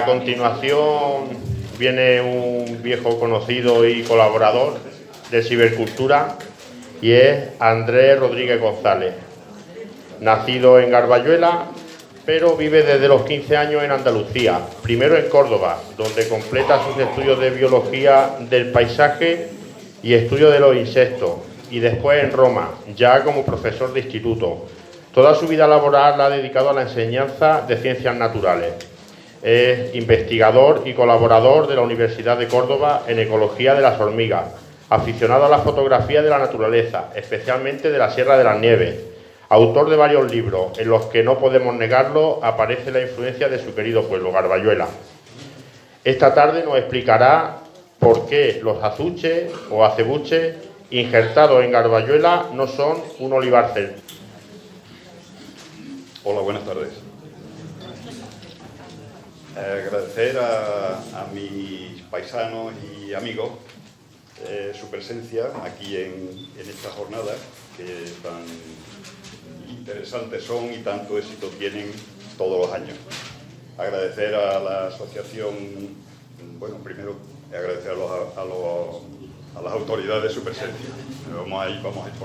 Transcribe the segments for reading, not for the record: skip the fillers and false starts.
A continuación viene un viejo conocido y colaborador de Cibercultura y es Andrés Rodríguez González. Nacido en Garbayuela, pero vive desde los 15 años en Andalucía, primero en Córdoba, donde completa sus estudios de biología del paisaje y estudio de los insectos, y después en Roma, ya como profesor de instituto. Toda su vida laboral la ha dedicado a la enseñanza de ciencias naturales. Es investigador y colaborador de la Universidad de Córdoba en ecología de las hormigas, aficionado a la fotografía de la naturaleza, especialmente de la Sierra de las Nieves. Autor de varios libros, en los que no podemos negarlo, aparece la influencia de su querido pueblo, Garbayuela. Esta tarde nos explicará por qué los azuches o acebuches injertados en Garbayuela no son un olivar celta. Hola, buenas tardes. Agradecer a mis paisanos y amigos su presencia aquí en estas jornadas que tan interesantes son y tanto éxito tienen todos los años. Agradecer a la asociación, bueno, primero agradecer a las autoridades su presencia. Vamos a ir por partes.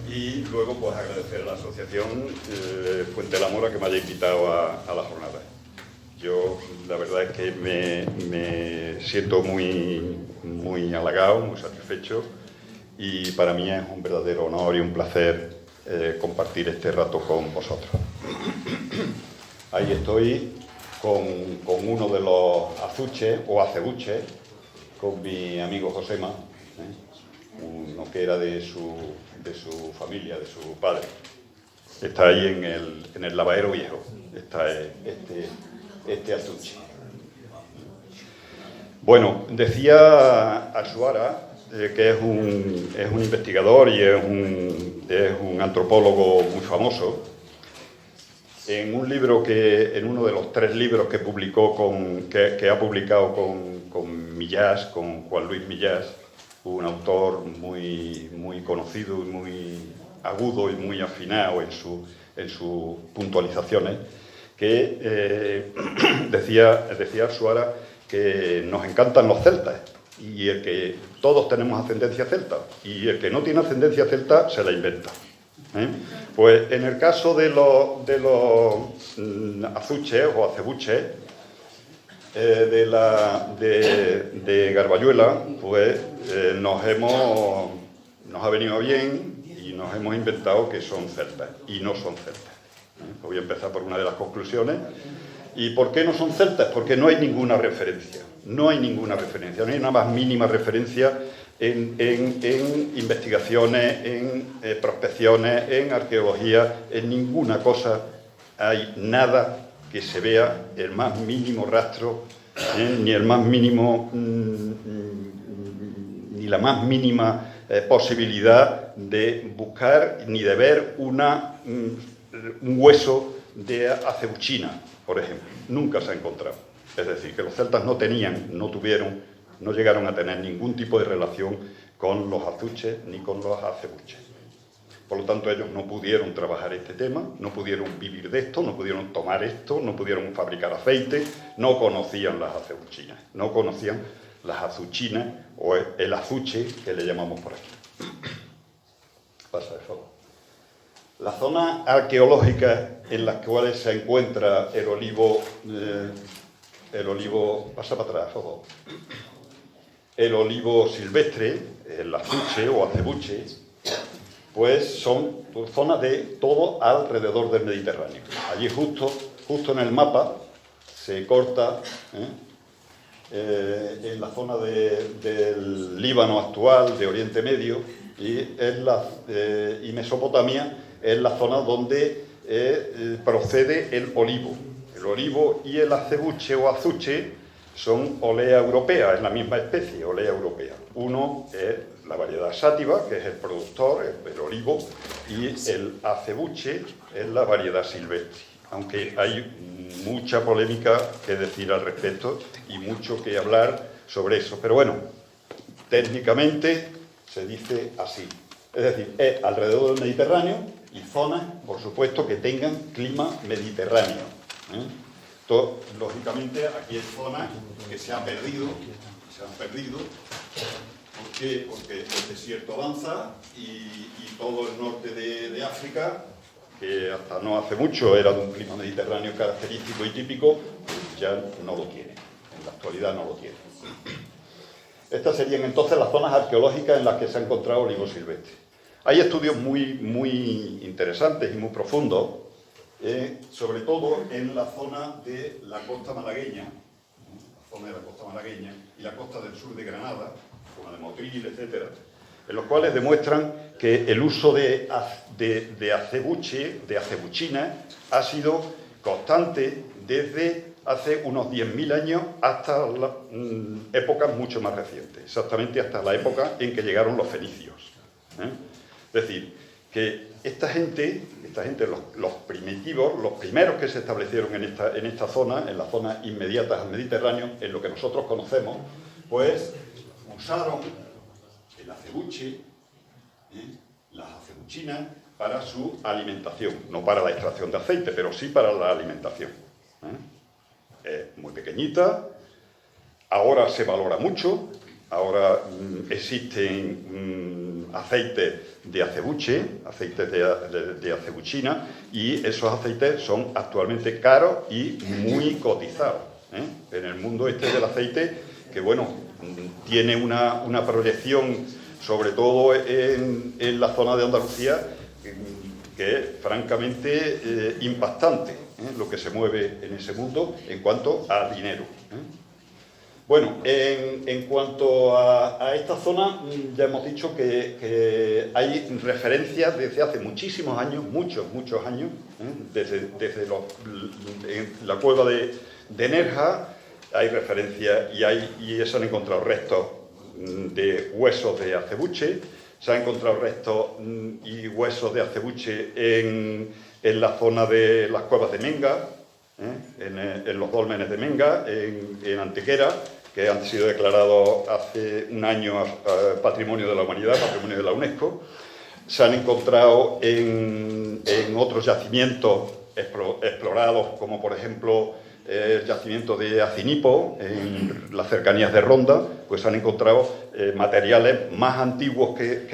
Y luego pues agradecer a la asociación Fuente de la Mora que me haya invitado a la jornada. Yo la verdad es que me siento muy halagado, muy satisfecho, y para mí es un verdadero honor y un placer compartir este rato con vosotros. Ahí estoy con uno de los azuches o acebuches, con mi amigo Josema, uno que era de su familia, de su padre. Está ahí en el lavadero viejo, está este azuche. Bueno, decía Arzuara que es un investigador y es un antropólogo muy famoso. En un libro en uno de los 3 libros que publicó que ha publicado con Millás, con Juan Luis Millás, un autor muy conocido y muy agudo y muy afinado en sus puntualizaciones, que decía Arzuara que nos encantan los celtas, y el que todos tenemos ascendencia celta, y el que no tiene ascendencia celta se la inventa. Pues en el caso de los azuches o acebuches de Garbayuela, pues nos ha venido bien y nos hemos inventado que son celtas, y no son celtas. Voy a empezar por una de las conclusiones. ¿Y por qué no son celtas? Porque no hay ninguna referencia. No hay ninguna referencia, no hay una más mínima referencia en investigaciones, en prospecciones, en arqueología, en ninguna cosa hay nada que se vea el más mínimo rastro, ni el más mínimo, ni la más mínima posibilidad de buscar ni de ver un hueso de acebuchina, por ejemplo. Nunca se ha encontrado. Es decir, que los celtas no llegaron a tener ningún tipo de relación con los azuches ni con los acebuches. Por lo tanto, ellos no pudieron trabajar este tema, no pudieron vivir de esto, no pudieron tomar esto, no pudieron fabricar aceite, no conocían las acebuchinas, no conocían las azuchinas o el azuche que le llamamos por aquí. Pasa de favor. La zona arqueológica en las cuales se encuentra el olivo, pasa para atrás, por favor. El olivo silvestre, el azuche o acebuche, pues son zonas de todo alrededor del Mediterráneo. Allí justo en el mapa se corta en la zona del Líbano actual, de Oriente Medio, y Mesopotamia es la zona donde procede el olivo. El olivo y el acebuche o azuche son Olea europea, es la misma especie, Olea europea. Uno es la variedad sátiva, que es el productor, el olivo, y el acebuche es la variedad silvestre. Aunque hay mucha polémica que decir al respecto y mucho que hablar sobre eso. Pero bueno, técnicamente se dice así. Es decir, es alrededor del Mediterráneo y zonas, por supuesto, que tengan clima mediterráneo. Lógicamente, aquí hay zonas que se han perdido, porque el desierto avanza y todo el norte de África, que hasta no hace mucho era de un clima mediterráneo característico y típico, pues ya no lo tiene. En la actualidad no lo tiene. Estas serían entonces las zonas arqueológicas en las que se ha encontrado olivo silvestre. Hay estudios muy interesantes y muy profundos, sobre todo en la zona de la costa malagueña, y la costa del sur de Granada, zona de Motril, etcétera, en los cuales demuestran que el uso de acebuche, de acebuchina, ha sido constante desde hace unos 10.000 años hasta épocas mucho más recientes, exactamente hasta la época en que llegaron los fenicios. Es decir, que esta gente, los primitivos, los primeros que se establecieron en esta zona, en las zonas inmediatas al Mediterráneo, en lo que nosotros conocemos, pues usaron el acebuche, las acebuchinas, para su alimentación, no para la extracción de aceite, pero sí para la alimentación. Muy pequeñita, ahora se valora mucho, ahora existen aceites de acebuche, aceites de acebuchina, y esos aceites son actualmente caros y muy cotizados. En el mundo del aceite, que bueno, tiene una proyección, sobre todo en la zona de Andalucía, que es francamente impactante, lo que se mueve en ese mundo en cuanto a dinero. Bueno, en cuanto a esta zona, ya hemos dicho que hay referencias desde hace muchísimos años, muchos años, desde en la cueva de Nerja hay referencias y se han encontrado restos de huesos de acebuche, se han encontrado restos y huesos de acebuche en la zona de las cuevas de Menga, en los dólmenes de Menga, en Antequera, que han sido declarados hace un año Patrimonio de la Humanidad, Patrimonio de la UNESCO. Se han encontrado en otros yacimientos explorados, como por ejemplo el yacimiento de Acinipo, en las cercanías de Ronda, pues se han encontrado materiales más antiguos que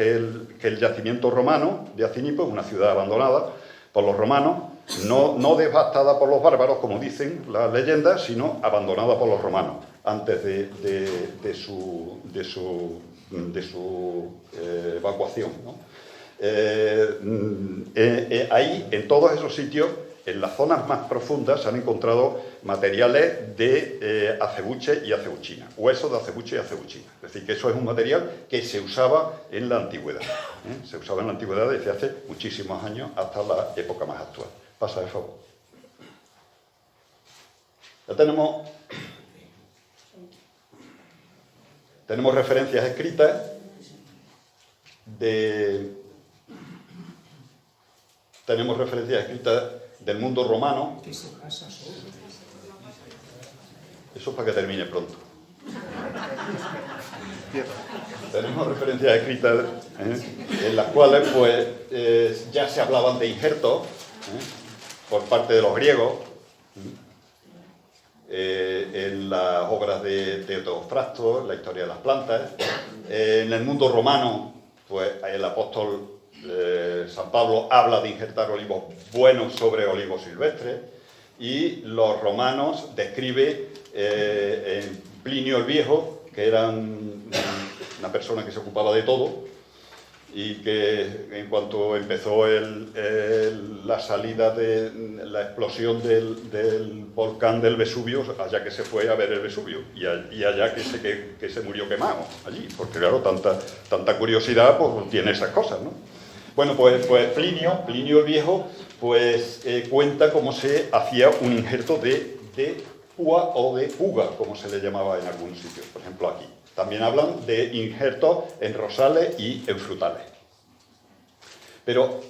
el yacimiento romano de Acinipo, una ciudad abandonada por los romanos, no devastada por los bárbaros, como dicen las leyendas, sino abandonada por los romanos, antes de su evacuación, ¿no? Ahí, en todos esos sitios, en las zonas más profundas, se han encontrado materiales de acebuche y acebuchina, huesos de acebuche y acebuchina. Es decir, que eso es un material que se usaba en la antigüedad. Se usaba en la antigüedad desde hace muchísimos años hasta la época más actual. Pasa, de favor. Ya tenemos referencias escritas del mundo romano. Eso es para que termine pronto. Tenemos referencias escritas en las cuales pues, ya se hablaban de injertos por parte de los griegos, en las obras de Teofrasto, la historia de las plantas. En el mundo romano, pues el apóstol San Pablo habla de injertar olivos buenos sobre olivos silvestres, y los romanos describe en Plinio el Viejo, que era una persona que se ocupaba de todo, y que en cuanto empezó la salida de la explosión del volcán del Vesubio, allá que se fue a ver el Vesubio, y allá que se murió quemado allí, porque claro, tanta curiosidad pues tiene esas cosas, ¿no? Bueno, pues Plinio el Viejo pues cuenta cómo se hacía un injerto de púa o de puga, como se le llamaba en algunos sitios, por ejemplo aquí. También hablan de injertos en rosales y en frutales. Pero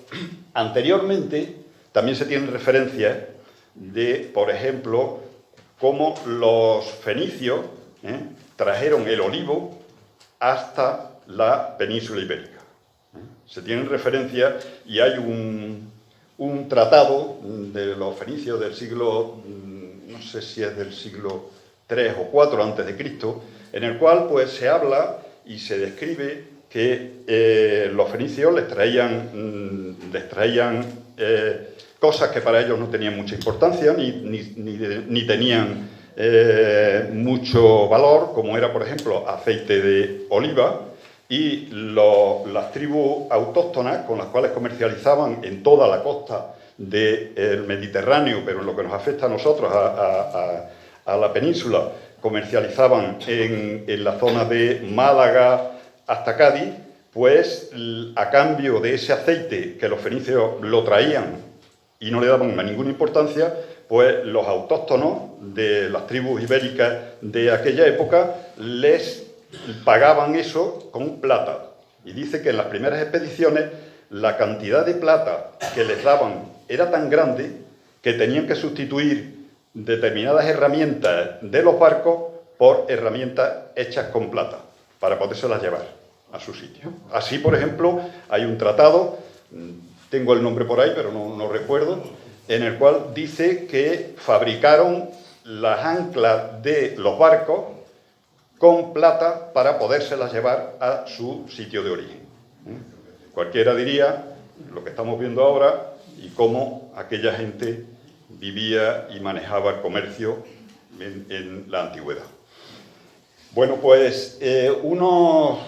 anteriormente también se tienen referencias de, por ejemplo, cómo los fenicios trajeron el olivo hasta la península ibérica. Se tienen referencias y hay un tratado de los fenicios del siglo no sé si es del siglo III o IV antes de Cristo, en el cual pues se habla y se describe que los fenicios les traían cosas que para ellos no tenían mucha importancia ni tenían mucho valor, como era, por ejemplo, aceite de oliva, y las tribus autóctonas con las cuales comercializaban en toda la costa del Mediterráneo, pero en lo que nos afecta a nosotros, a la península, comercializaban en la zona de Málaga hasta Cádiz, pues a cambio de ese aceite que los fenicios lo traían y no le daban ninguna importancia, pues los autóctonos de las tribus ibéricas de aquella época les pagaban eso con plata. Y dice que en las primeras expediciones la cantidad de plata que les daban era tan grande que tenían que sustituir determinadas herramientas de los barcos por herramientas hechas con plata para podérselas llevar a su sitio. Así, por ejemplo, hay un tratado, tengo el nombre por ahí, pero no recuerdo, en el cual dice que fabricaron las anclas de los barcos con plata para podérselas llevar a su sitio de origen. Cualquiera diría lo que estamos viendo ahora y cómo aquella gente vivía y manejaba el comercio en la antigüedad. Bueno, pues unos,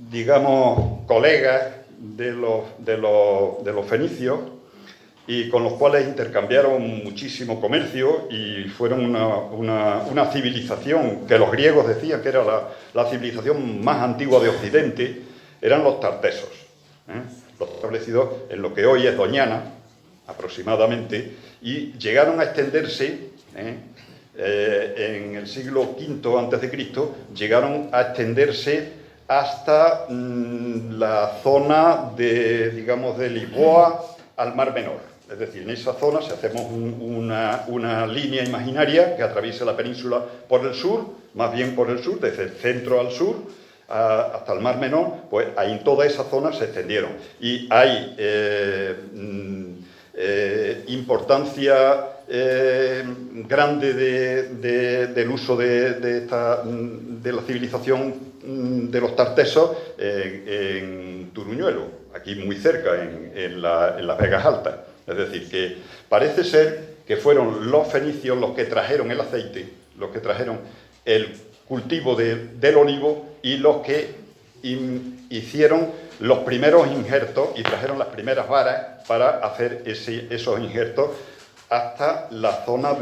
digamos, colegas de los fenicios, y con los cuales intercambiaron muchísimo comercio y fueron una civilización que los griegos decían que era la civilización más antigua de Occidente, eran los tartesos, los establecidos en lo que hoy es Doñana, aproximadamente, y llegaron a extenderse, en el siglo V a.C., llegaron a extenderse hasta la zona de Lisboa al Mar Menor. Es decir, en esa zona, si hacemos una línea imaginaria que atraviesa la península por el sur, más bien por el sur, desde el centro al sur, hasta el Mar Menor, pues ahí en toda esa zona se extendieron. Y hay importancia grande del uso de la civilización de los tartesos en Turuñuelo, aquí muy cerca, en las Vegas Altas. Es decir, que parece ser que fueron los fenicios los que trajeron el aceite, los que trajeron el cultivo del olivo y los que hicieron los primeros injertos y trajeron las primeras varas para hacer esos injertos hasta la zona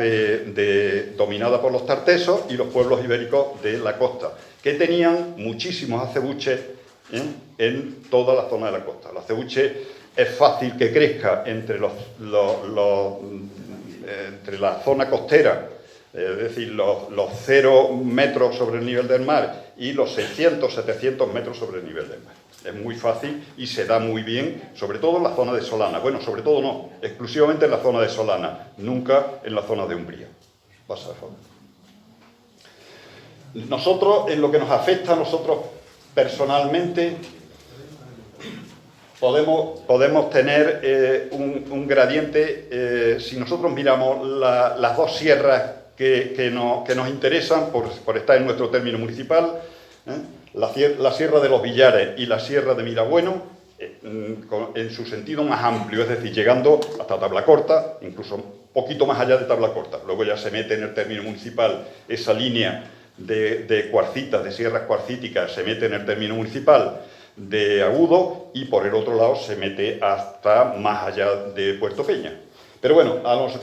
dominada por los tartesos y los pueblos ibéricos de la costa, que tenían muchísimos acebuches en toda la zona de la costa. El acebuche es fácil que crezca entre entre la zona costera, es decir, los 0 metros sobre el nivel del mar y los 600, 700 metros sobre el nivel del mar. Es muy fácil y se da muy bien, sobre todo en la zona de Solana. Bueno, sobre todo no, exclusivamente en la zona de Solana, nunca en la zona de Umbría. Pasa de favor. Nosotros, en lo que nos afecta a nosotros personalmente, podemos tener un gradiente. Si nosotros miramos las dos sierras que nos interesan por estar en nuestro término municipal, la Sierra de los Villares y la Sierra de Mirabueno, en su sentido más amplio, es decir, llegando hasta Tablacorta, incluso un poquito más allá de Tablacorta. Luego ya se mete en el término municipal esa línea de cuarcitas, de sierras cuarcíticas, se mete en el término municipal de Agudo, y por el otro lado se mete hasta más allá de Puerto Peña. Pero bueno,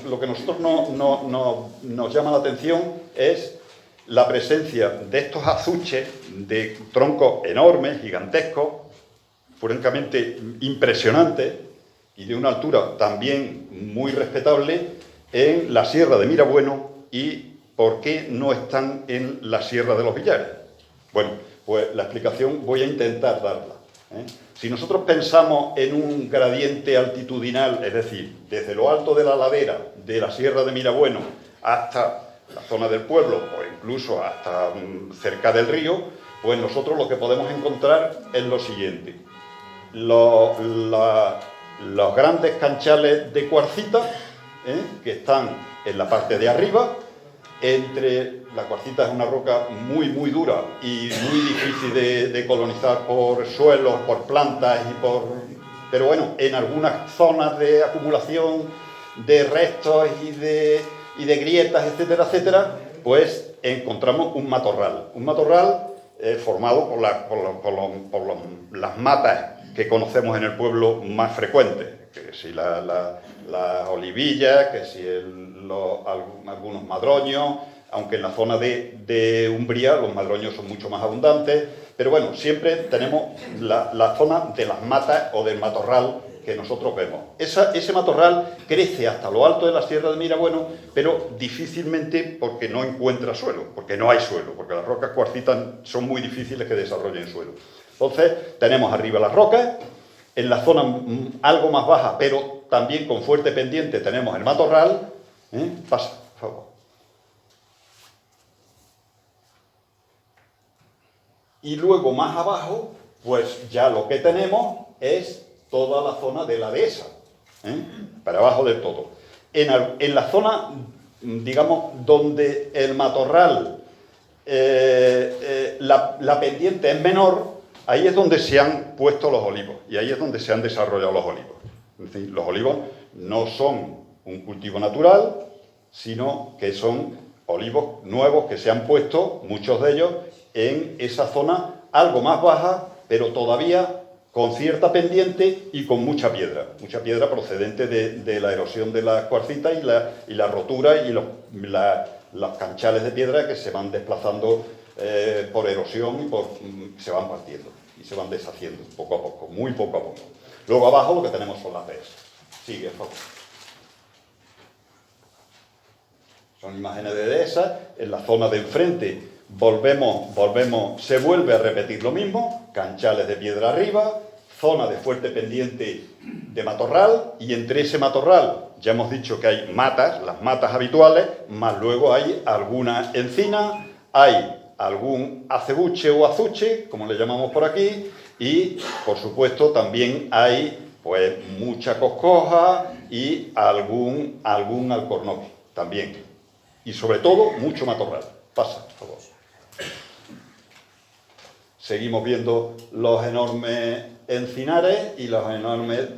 lo que a nosotros nos llama la atención es la presencia de estos azuches de troncos enormes, gigantescos, francamente impresionantes y de una altura también muy respetable en la Sierra de Mirabueno. ¿Y por qué no están en la Sierra de los Villares? Bueno, pues la explicación voy a intentar darla. Si nosotros pensamos en un gradiente altitudinal, es decir, desde lo alto de la ladera de la Sierra de Mirabueno hasta la zona del pueblo o incluso hasta cerca del río, pues nosotros lo que podemos encontrar es lo siguiente. Los grandes canchales de cuarcita que están en la parte de arriba. La cuarcita es una roca muy, muy dura y muy difícil de colonizar por suelos, por plantas pero bueno, en algunas zonas de acumulación de restos y de grietas, etcétera, etcétera, pues encontramos un matorral. Un matorral formado por las matas que conocemos en el pueblo más frecuentes, que si las olivillas, que si algunos madroños, aunque en la zona de Umbría los madroños son mucho más abundantes, pero bueno, siempre tenemos la zona de las matas o del matorral que nosotros vemos. Ese matorral crece hasta lo alto de la Sierra de Mirabueno, pero difícilmente porque no encuentra suelo, porque no hay suelo, porque las rocas cuarcitas son muy difíciles que desarrollen suelo. Entonces, tenemos arriba las rocas, en la zona algo más baja, pero también con fuerte pendiente, tenemos el matorral. Pasa, por favor. Y luego más abajo, pues ya lo que tenemos es toda la zona de la dehesa, para abajo del todo. En la zona, digamos, donde el matorral, la pendiente es menor, ahí es donde se han puesto los olivos y ahí es donde se han desarrollado los olivos. Es decir, los olivos no son un cultivo natural, sino que son olivos nuevos que se han puesto, muchos de ellos, en esa zona algo más baja, pero todavía con cierta pendiente y con mucha piedra procedente de la erosión de las cuarcitas y la rotura y los canchales de piedra que se van desplazando por erosión y se van partiendo y se van deshaciendo poco a poco, muy poco a poco. Luego abajo lo que tenemos son las dehesas. Sigue, por favor. Son imágenes de dehesas. En la zona de enfrente se vuelve a repetir lo mismo, canchales de piedra arriba, zona de fuerte pendiente de matorral, y entre ese matorral ya hemos dicho que hay matas, las matas habituales, más luego hay alguna encina, hay algún acebuche o azuche, como le llamamos por aquí, y por supuesto también hay pues mucha coscoja y algún alcornoque también, y sobre todo mucho matorral. Pasa, por favor. Seguimos viendo los enormes encinares y los enormes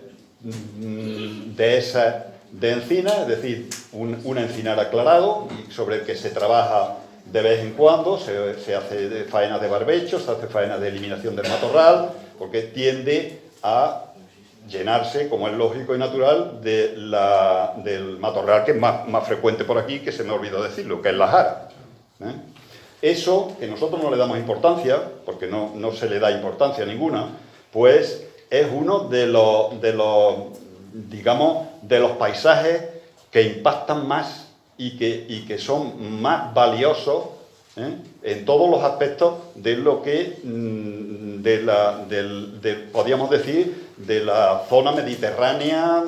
dehesas de encina, es decir, un encinar aclarado sobre el que se trabaja de vez en cuando, se hace faenas de barbecho, se hace faenas de eliminación del matorral, porque tiende a llenarse, como es lógico y natural, del matorral que es más frecuente por aquí, que se me olvidó decirlo, que es la jara. Eso, que nosotros no le damos importancia, porque no se le da importancia ninguna, pues es uno de los paisajes que impactan más y que son más valiosos en todos los aspectos de lo que, podríamos decir, de la zona mediterránea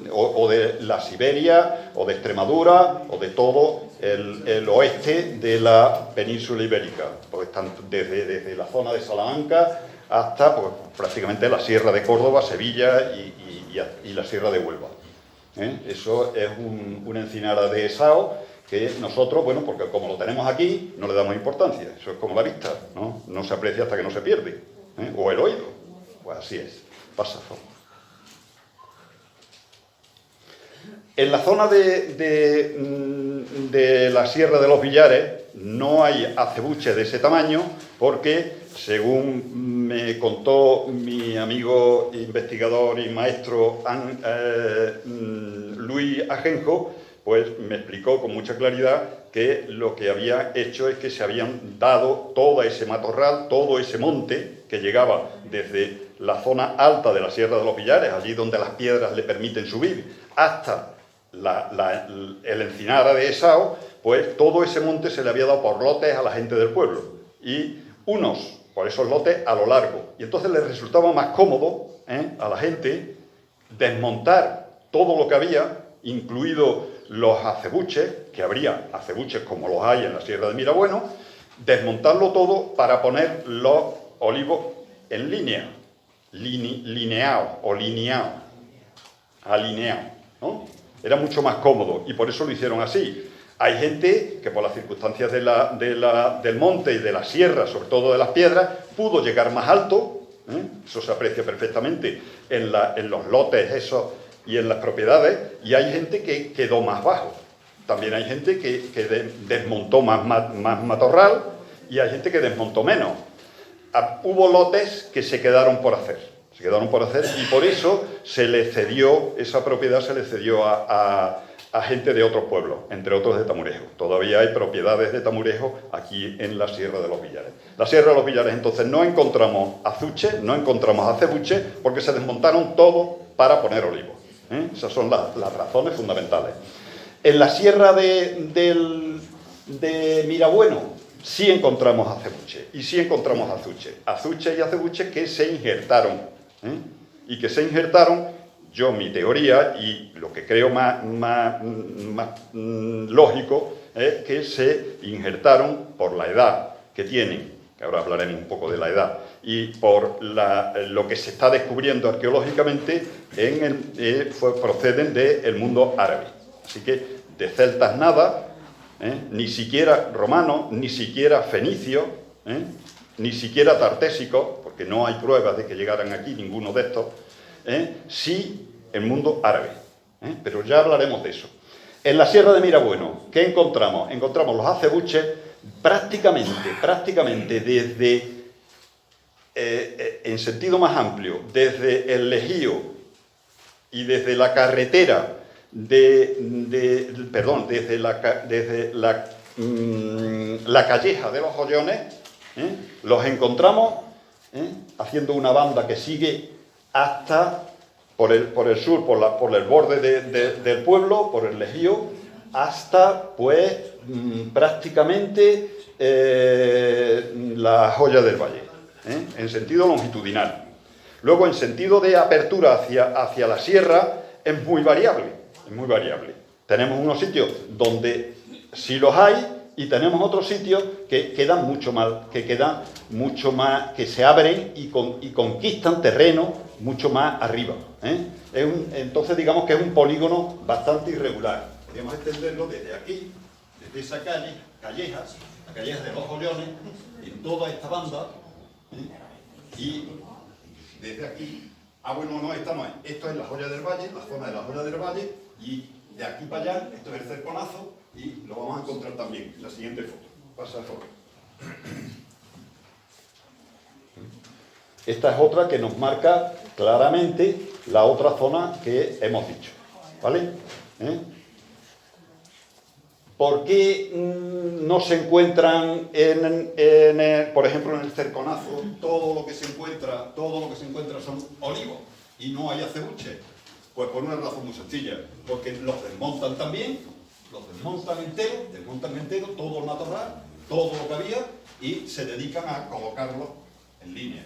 o de la Siberia o de Extremadura o de todo el oeste de la península ibérica, pues tanto desde la zona de Salamanca hasta pues, prácticamente la Sierra de Córdoba, Sevilla y la Sierra de Huelva. Eso es un encinar dehesado que nosotros, bueno, porque como lo tenemos aquí, no le damos importancia. Eso es como la vista, no se aprecia hasta que no se pierde. O el oído. Pues así es. Pasa, por favor. En la zona de la Sierra de los Villares no hay acebuches de ese tamaño porque, según me contó mi amigo investigador y maestro Luis Ajenjo, pues me explicó con mucha claridad que lo que había hecho es que se habían dado todo ese matorral, todo ese monte que llegaba desde la zona alta de la Sierra de los Villares, allí donde las piedras le permiten subir, hasta el encinar de Esao, pues todo ese monte se le había dado por lotes a la gente del pueblo, y unos por esos lotes a lo largo, y entonces les resultaba más cómodo a la gente desmontar todo lo que había, incluido los acebuches, que habría acebuches como los hay en la Sierra de Mirabueno, desmontarlo todo para poner los olivos en línea, lineados o alineados, ¿no? era mucho más cómodo y por eso lo hicieron así. Hay gente que por las circunstancias del monte y de la sierra, sobre todo de las piedras, pudo llegar más alto, eso se aprecia perfectamente en los lotes esos y en las propiedades, y hay gente que quedó más bajo. También hay gente que desmontó más matorral y hay gente que desmontó menos. Hubo lotes que se quedaron por hacer, y por eso se le cedió, esa propiedad se le cedió a gente de otros pueblos, entre otros de Tamurejo. Todavía hay propiedades de Tamurejo aquí en la Sierra de los Villares. La Sierra de los Villares, entonces, no encontramos azuche, no encontramos acebuche, porque se desmontaron todo para poner olivos. Esas son las razones fundamentales. En la Sierra de Mirabueno sí encontramos acebuche y sí encontramos azuche y acebuche que se injertaron. Y que se injertaron, yo mi teoría y lo que creo más lógico es que se injertaron por la edad que tienen, que ahora hablaremos un poco de la edad, y por lo que se está descubriendo arqueológicamente proceden del mundo árabe. Así que de celtas nada, ni siquiera romanos, ni siquiera fenicios, ni siquiera tartésicos, porque no hay pruebas de que llegaran aquí ninguno de estos, sí el mundo árabe. Pero ya hablaremos de eso. En la Sierra de Mirabueno, ¿qué encontramos? Encontramos los acebuches prácticamente desde, en sentido más amplio, desde el Lejío y desde la carretera desde la calleja de los Joyones, los encontramos haciendo una banda que sigue hasta por el sur, por el borde del pueblo, por el Lejío, hasta pues prácticamente la Joya del Valle, en sentido longitudinal. Luego, en sentido de apertura hacia la sierra, es muy variable. Tenemos unos sitios donde sí los hay y tenemos otros sitios que quedan mucho más, que se abren y conquistan terreno mucho más arriba. Entonces digamos que es un polígono bastante irregular. Podríamos extenderlo desde aquí, desde esa calleja de los Joyones, en toda esta banda, y desde aquí. Bueno, no, esta no es. Esto es la Joya del Valle, la zona de la Joya del Valle, y de aquí para allá, esto es el Cerconazo, y lo vamos a encontrar también en la siguiente foto. Pasa a foto. Esta es otra que nos marca claramente la otra zona que hemos dicho. ¿Vale? ¿Por qué no se encuentran, por ejemplo, en el Cerconazo, todo lo que se encuentra son olivos y no hay acebuche? Pues por una razón muy sencilla, porque los desmontan también, desmontan entero, todo el matorral, todo lo que había, y se dedican a colocarlos en línea.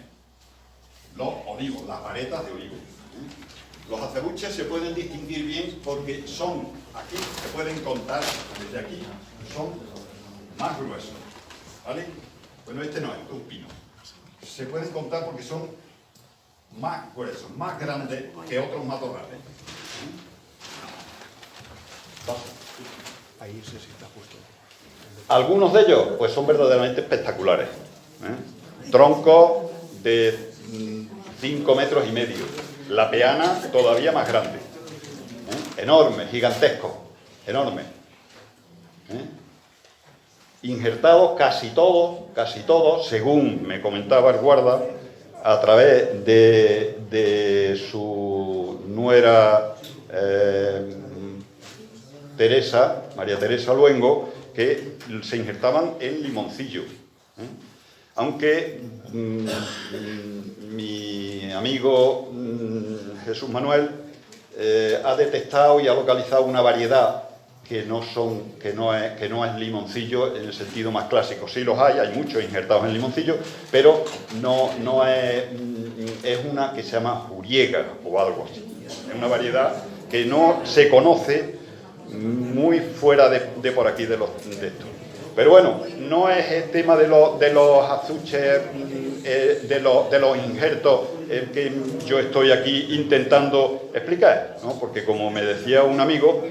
Los olivos, las varetas de olivo. Los acebuches se pueden distinguir bien porque son, aquí se pueden contar desde aquí, son más gruesos, ¿vale? Bueno, este no, este es un pino. Se pueden contar porque son más gruesos, más grandes que otros matorrales. Ahí se está justo. Algunos de ellos, pues son verdaderamente espectaculares. Troncos de 5 metros y medio. La peana todavía más grande. Enorme, gigantesco, enorme. Injertados casi todos, según me comentaba el guarda, a través de su nuera María Teresa Luengo, que se injertaban en limoncillo. Aunque mi amigo Jesús Manuel ha detectado y ha localizado una variedad que no es limoncillo en el sentido más clásico. Sí los hay muchos injertados en limoncillo, pero no es una que se llama juriega o algo así. Es una variedad que no se conoce muy fuera de por aquí de esto. Pero bueno, no es el tema de los azuches, de los injertos el que yo estoy aquí intentando explicar, ¿no? Porque como me decía un amigo,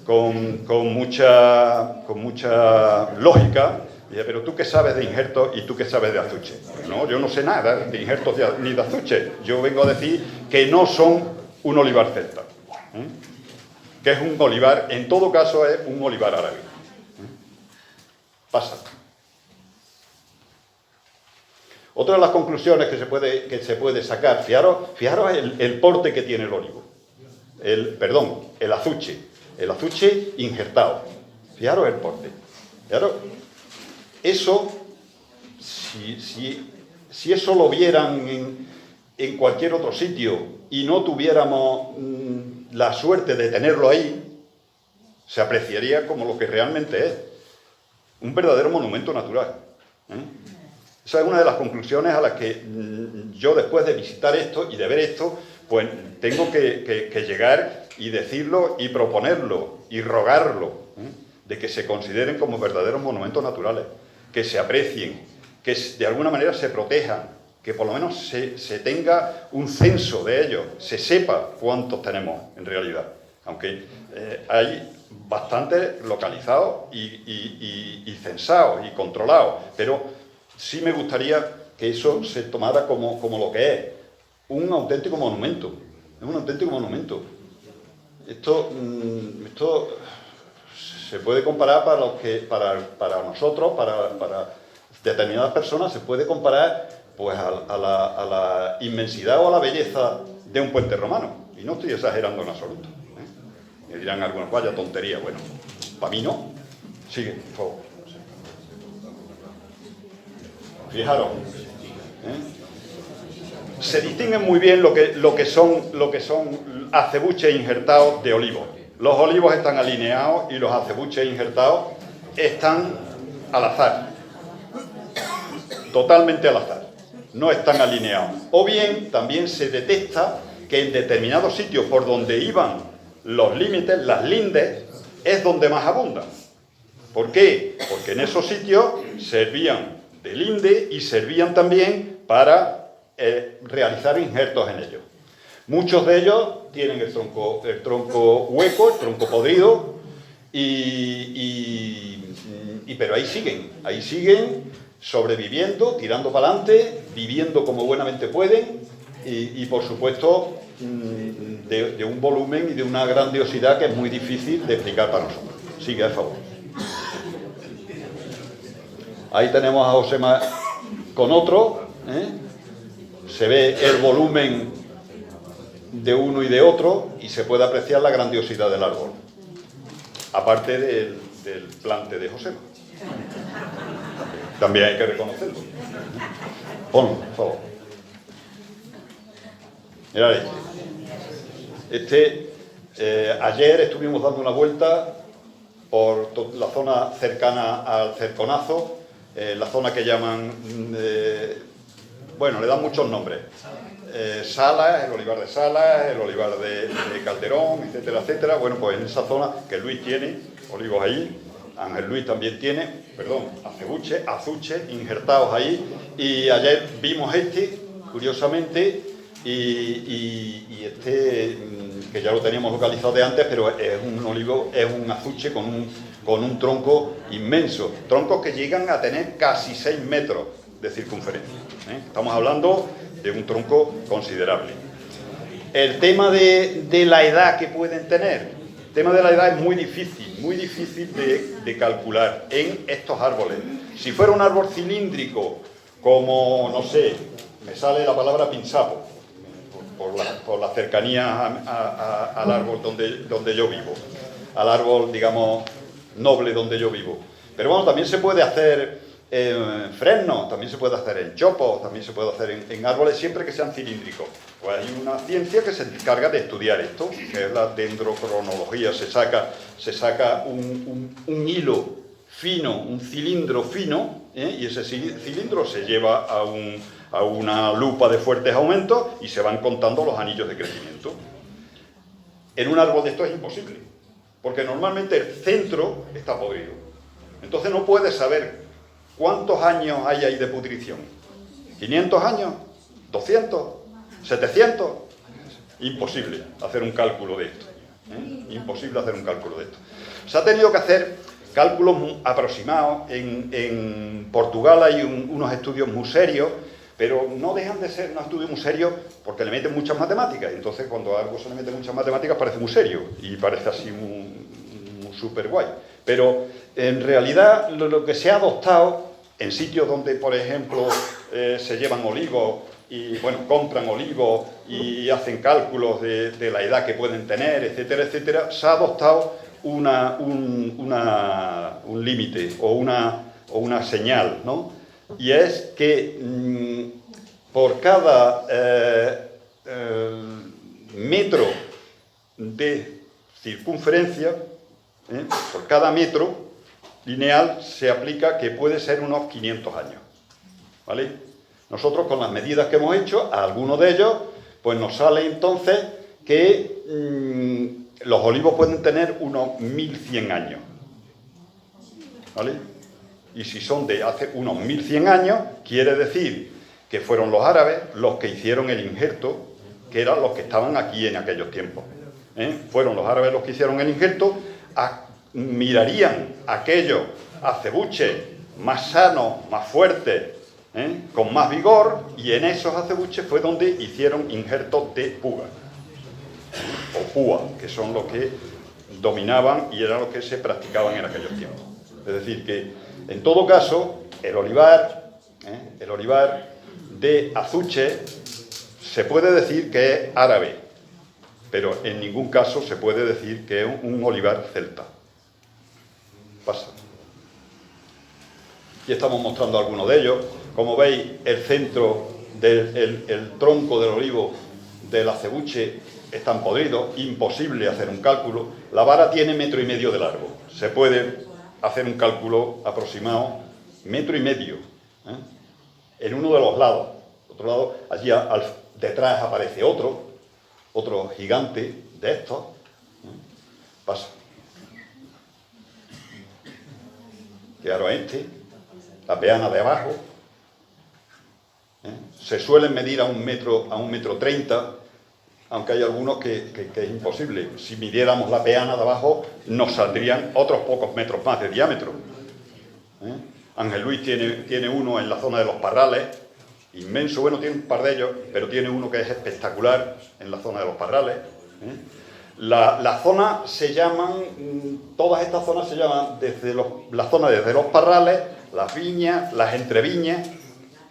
con mucha lógica, dice, pero tú qué sabes de injertos y tú qué sabes de azuche. No, yo no sé nada de injertos ni de azuche. Yo vengo a decir que no son un olivar celta, que es un olivar, en todo caso es un olivar árabe. Pasa. Otra de las conclusiones que se puede sacar, fijaros el porte que tiene el olivo. El azuche injertado. Fijaros el porte. Fijaros, eso, si eso lo vieran en cualquier otro sitio y no tuviéramos la suerte de tenerlo ahí, se apreciaría como lo que realmente es. Un verdadero monumento natural. Esa es una de las conclusiones a las que yo, después de visitar esto y de ver esto, pues tengo que llegar y decirlo y proponerlo y rogarlo, de que se consideren como verdaderos monumentos naturales, que se aprecien, que de alguna manera se protejan, que por lo menos se tenga un censo de ellos, se sepa cuántos tenemos en realidad, aunque hay bastantes localizados y censados y controlados, pero sí me gustaría que eso se tomara como lo que es, un auténtico monumento. Es un auténtico monumento. Esto se puede comparar para nosotros, para determinadas personas, se puede comparar pues a la inmensidad o a la belleza de un puente romano. Y no estoy exagerando en absoluto. Me dirán algunos, vaya tontería. Bueno, para mí no. Sigue, por favor. Fijaros, se distinguen muy bien lo que son acebuches injertados de olivos. Los olivos están alineados y los acebuches injertados están al azar, totalmente al azar, no están alineados. O bien también se detecta que en determinados sitios por donde iban los límites, las lindes, es donde más abundan. ¿Por qué? Porque en esos sitios servían de linde y servían también para realizar injertos en ellos. Muchos de ellos tienen el tronco hueco, el tronco podrido, pero ahí siguen sobreviviendo, tirando para adelante, viviendo como buenamente pueden y por supuesto de un volumen y de una grandiosidad que es muy difícil de explicar para nosotros. Sigue, a favor. Ahí tenemos a Josema con otro, se ve el volumen de uno y de otro y se puede apreciar la grandiosidad del árbol, aparte del plante de Josema. También hay que reconocerlo. Ponlo, por favor. Mirad ayer estuvimos dando una vuelta por la zona cercana al Cerconazo, la zona que llaman, le dan muchos nombres. Salas, el olivar de Salas, el olivar de Calderón, etcétera, etcétera. Bueno, pues en esa zona que Luis tiene, olivos ahí, Ángel Luis también tiene, azuche, injertados ahí. Y ayer vimos curiosamente, y que ya lo teníamos localizado de antes, pero es un olivo, es un azuche con un tronco inmenso. Troncos que llegan a tener casi 6 metros de circunferencia. Estamos hablando de un tronco considerable. El tema de la edad que pueden tener, el tema de la edad es muy difícil de calcular en estos árboles. Si fuera un árbol cilíndrico, como, no sé, me sale la palabra pinzapo, por la cercanía al árbol donde yo vivo, al árbol, digamos, noble donde yo vivo. Pero bueno, también se puede hacer fresnos, también se puede hacer en chopos, también se puede hacer en árboles, siempre que sean cilíndricos. Pues hay una ciencia que se encarga de estudiar esto, que es la dendrocronología. Se saca un hilo fino, un cilindro fino, y ese cilindro se lleva a una lupa de fuertes aumentos y se van contando los anillos de crecimiento. En un árbol de esto es imposible, porque normalmente el centro está podrido. Entonces no puedes saber cuántos años hay ahí de pudrición. ¿500 años? ¿200? 700, imposible hacer un cálculo de esto. Imposible hacer un cálculo de esto. Se ha tenido que hacer cálculos aproximados. En Portugal hay unos estudios muy serios, pero no dejan de ser unos estudios muy serios porque le meten muchas matemáticas. Entonces, cuando a algo se le meten muchas matemáticas, parece muy serio y parece así muy súper guay. Pero, en realidad, lo que se ha adoptado en sitios donde, por ejemplo, se llevan olivos y, bueno, compran olivos y hacen cálculos de la edad que pueden tener, etcétera, etcétera, se ha adoptado un límite o una señal, ¿no? Y es que por cada metro de circunferencia, por cada metro lineal se aplica que puede ser unos 500 años, ¿vale? Nosotros, con las medidas que hemos hecho, a algunos de ellos, pues nos sale entonces que los olivos pueden tener unos 1100 años, ¿vale? Y si son de hace unos 1100 años, quiere decir que fueron los árabes los que hicieron el injerto, que eran los que estaban aquí en aquellos tiempos. Fueron los árabes los que hicieron el injerto. Mirarían aquellos acebuches más sanos, más fuertes, con más vigor, y en esos acebuches fue donde hicieron injertos de puga, o púa, que son los que dominaban y eran los que se practicaban en aquellos tiempos. Es decir, que en todo caso, el olivar de Azuche se puede decir que es árabe, pero en ningún caso se puede decir que es un olivar celta. Pasa. Aquí estamos mostrando algunos de ellos. Como veis, el centro el tronco del olivo del acebuche están podridos, imposible hacer un cálculo. La vara tiene 1,5 metros de largo. Se puede hacer un cálculo aproximado, 1,5 metros, en uno de los lados. Otro lado, allí detrás aparece otro gigante de estos. Pasa. Fijaros la peana de abajo. Se suelen medir a 1,30 metros, aunque hay algunos que es imposible. Si midiéramos la peana de abajo, nos saldrían otros pocos metros más de diámetro. Ángel Luis tiene uno en la zona de los Parrales, inmenso. Bueno, tiene un par de ellos, pero tiene uno que es espectacular en la zona de los Parrales. La zona se llaman, todas estas zonas se llaman desde los Parrales, las viñas, las entreviñas.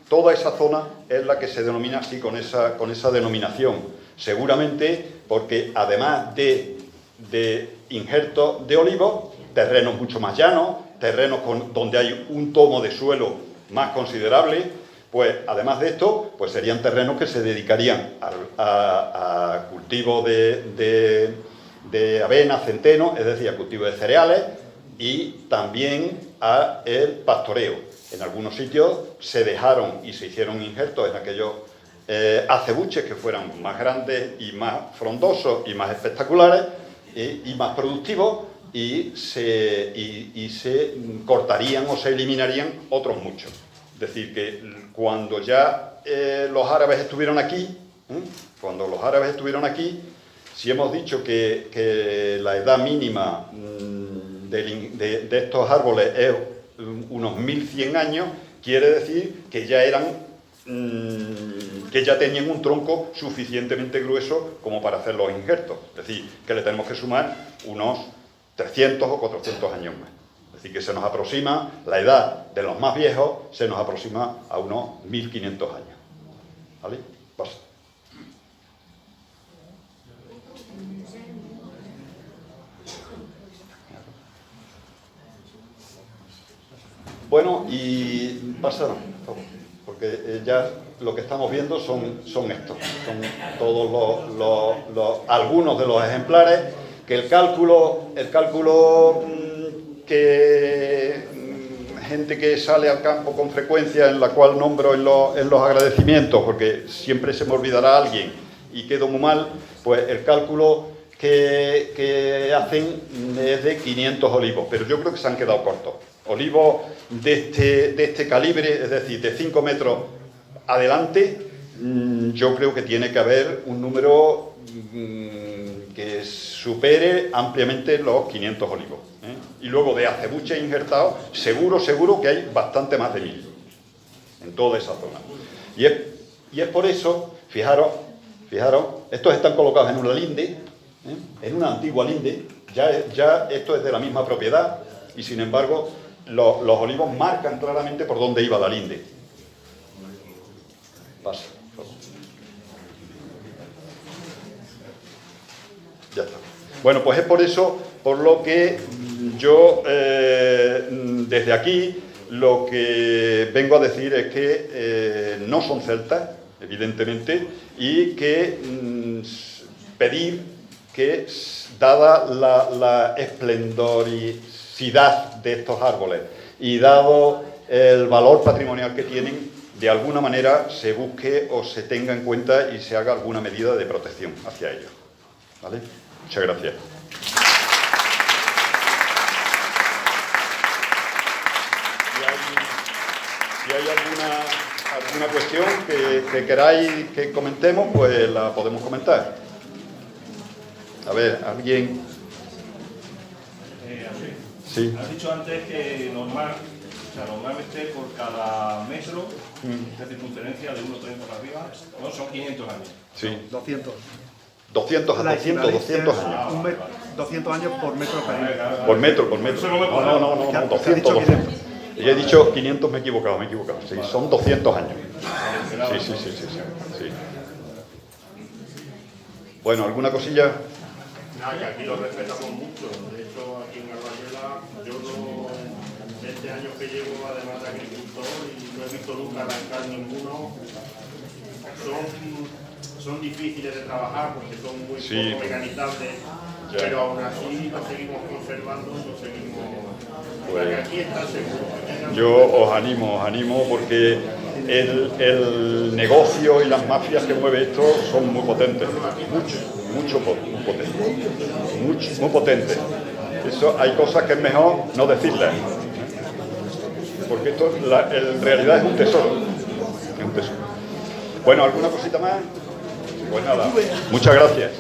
Toda esa zona es la que se denomina así, con esa denominación. Seguramente porque además de injertos de olivos, terrenos mucho más llanos, terrenos donde hay un tomo de suelo más considerable, pues además de esto, pues serían terrenos que se dedicarían a cultivo de avena, centeno, es decir, a cultivo de cereales y también a el pastoreo. En algunos sitios se dejaron y se hicieron injertos en aquellos acebuches que fueran más grandes y más frondosos y más espectaculares y más productivos, y se cortarían o se eliminarían otros muchos. Es decir, que cuando ya los árabes estuvieron aquí, si hemos dicho que la edad mínima de estos árboles es unos 1100 años, quiere decir que ya tenían un tronco suficientemente grueso como para hacer los injertos. Es decir, que le tenemos que sumar unos 300 o 400 años más. Es decir, que se nos aproxima, la edad de los más viejos se nos aproxima a unos 1500 años. ¿Vale? Pasa. Bueno, y pasaron, porque ya lo que estamos viendo son estos, son todos algunos de los ejemplares, que el cálculo que gente que sale al campo con frecuencia, en la cual nombro en los agradecimientos, porque siempre se me olvidará alguien y quedo muy mal, pues el cálculo que hacen es de 500 olivos, pero yo creo que se han quedado cortos. Olivos de este calibre, es decir, de 5 metros adelante, yo creo que tiene que haber un número que supere ampliamente los 500 olivos, ¿eh? Y luego de acebuche injertado, seguro que hay bastante más de 1000 en toda esa zona. Y es por eso, fijaros, estos están colocados en una linde, ¿eh? En una antigua linde, ya esto es de la misma propiedad, y sin embargo los olivos marcan claramente por dónde iba la linde. Pasa. Ya está. Bueno, pues es por eso por lo que yo desde aquí lo que vengo a decir es que no son celtas, evidentemente, y que pedir que, dada la esplendoricidad de estos árboles y dado el valor patrimonial que tienen, de alguna manera se busque o se tenga en cuenta y se haga alguna medida de protección hacia ellos. ¿Vale? Muchas gracias. Si hay alguna cuestión que queráis que comentemos, pues la podemos comentar. A ver, ¿alguien? Sí. Has dicho antes que normalmente por cada metro de circunferencia de 1,30 para arriba, ¿no? Son 500 años. Sí. 200. 200 a 200 años. 200 años por metro perdido. Por metro. No, 200. Y he dicho 500, me he equivocado. Sí, son 200 años. Sí. Bueno, ¿alguna cosilla? Nada, que aquí lo respetamos mucho. De hecho, aquí en Garbayela, yo los 20 años que llevo, además de agricultor, y no he visto nunca arrancar ninguno. Son difíciles de trabajar porque son muy poco mecanizables, pero aún así lo seguimos conservando, lo seguimos. Pues, que aquí está seguro. Yo os animo porque el negocio y las mafias que mueve esto son muy potentes, muy potentes. Eso hay cosas que es mejor no decirlas, porque esto en realidad es un tesoro. Bueno, ¿alguna cosita más? Pues nada, muchas gracias.